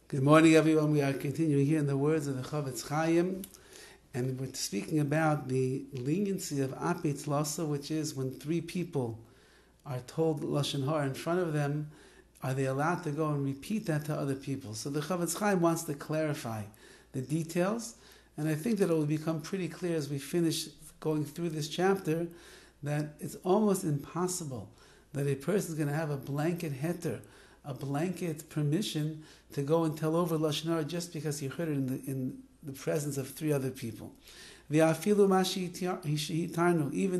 Good morning, everyone. We are continuing here in the words of the CHOFETZ CHAIM, and we're speaking about the leniency of apetz lasa, which is when three people are told Lashon HaRa in front of them, are they allowed to go and repeat that to other people? So the CHOFETZ CHAIM wants to clarify the details, and I think that it will become pretty clear as we finish going through this chapter that it's almost impossible that a person is going to have a blanket heter, a blanket permission to go and tell over Lashon HaRa just because you heard it in the presence of three other people. Even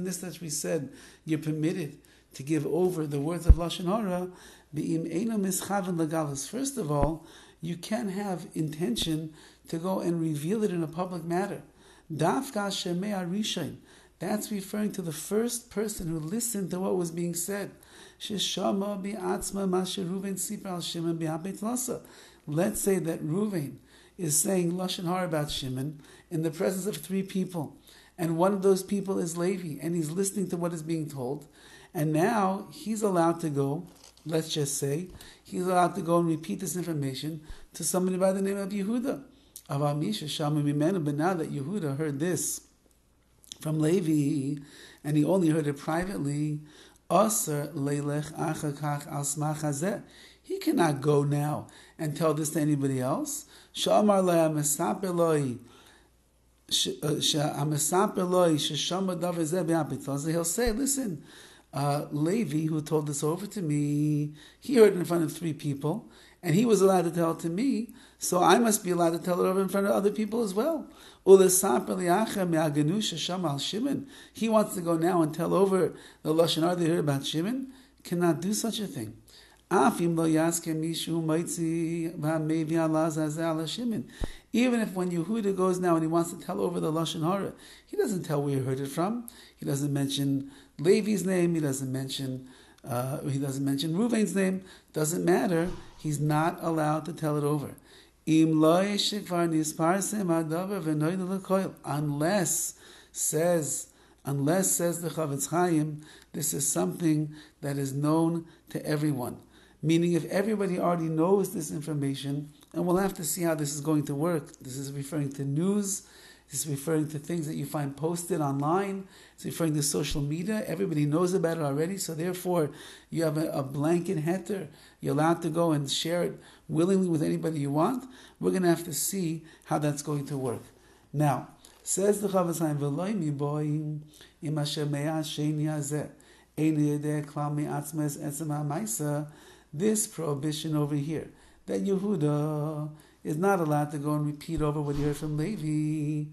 this that we said, you're permitted to give over the words of Lashon HaRa. First of all, you can have intention to go and reveal it in a public matter. That's referring to the first person who listened to what was being said. Let's say that Reuven is saying Lashon HaRa about Shimon in the presence of three people, and one of those people is Levi, and he's listening to what is being told, and now he's allowed to go, let's just say, he's allowed to go and repeat this information to somebody by the name of Yehuda. But now that Yehuda heard this from Levi, and he only heard it privately, he cannot go now and tell this to anybody else. He'll say, listen, Levi, who told this over to me, he heard it in front of three people, and he was allowed to tell it to me, so I must be allowed to tell it over in front of other people as well. He wants to go now and tell over the Lashon HaRa they heard about Shimon. Cannot do such a thing. Even if when Yehuda goes now and he wants to tell over the Lashon HaRa, he doesn't tell where he heard it from. He doesn't mention Levi's name. He doesn't mention Reuven's name. Doesn't matter. He's not allowed to tell it over. Unless, says the CHOFETZ CHAIM, this is something that is known to everyone. Meaning if everybody already knows this information, and we'll have to see how this is going to work. This is referring to news, this is referring to things that you find posted online, it's referring to social media, everybody knows about it already, so therefore you have a blanket heter, you're allowed to go and share it willingly with anybody you want. We're going to have to see how that's going to work. Now, says the CHOFETZ CHAIM, this prohibition over here, that Yehuda is not allowed to go and repeat over what he heard from Levi.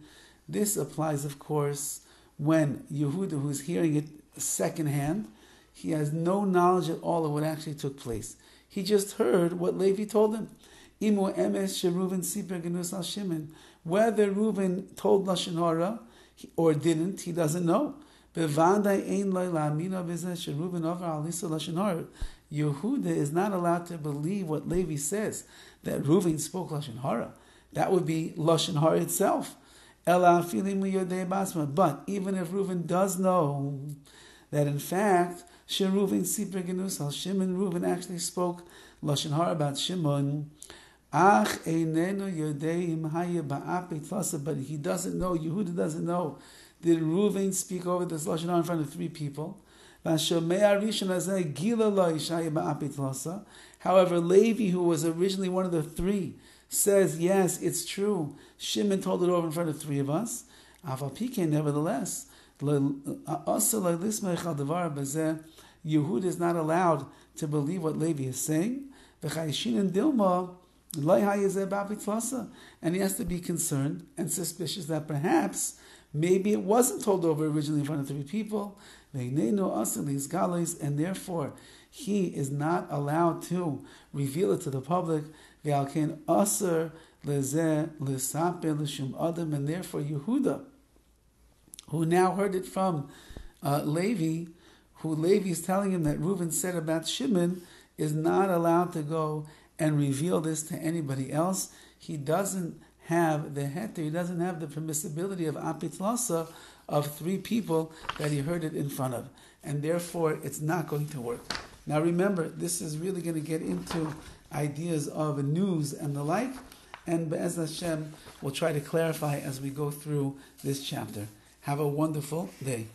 This applies, of course, when Yehuda, who's hearing it secondhand, he has no knowledge at all of what actually took place. He just heard what Levi told him. Whether Reuven told Lashon HaRa or didn't, he doesn't know. Yehuda is not allowed to believe what Levi says, that Reuven spoke Lashon HaRa. That would be Lashon HaRa itself. But even if Reuven does know that in fact, Shimon Reuven actually spoke Lashon HaRa about Shimon, but he doesn't know, Yehuda doesn't know, did Reuven speak over this Lashon HaRa in front of three people? However, Levi, who was originally one of the three, says, yes, it's true, Shimon told it over in front of three of us. Nevertheless, Yehuda is not allowed to believe what Levi is saying. And he has to be concerned and suspicious that perhaps maybe it wasn't told over originally in front of three people, and therefore he is not allowed to reveal it to the public. And therefore Yehuda, who now heard it from Levi, who Levi is telling him that Reuven said about Shimon, is not allowed to go and reveal this to anybody else. He doesn't have the heter, he doesn't have the permissibility of apetz lasa of three people that he heard it in front of. And therefore, it's not going to work. Now remember, this is really going to get into ideas of news and the like. And Be'ez Hashem, we'll try to clarify as we go through this chapter. Have a wonderful day.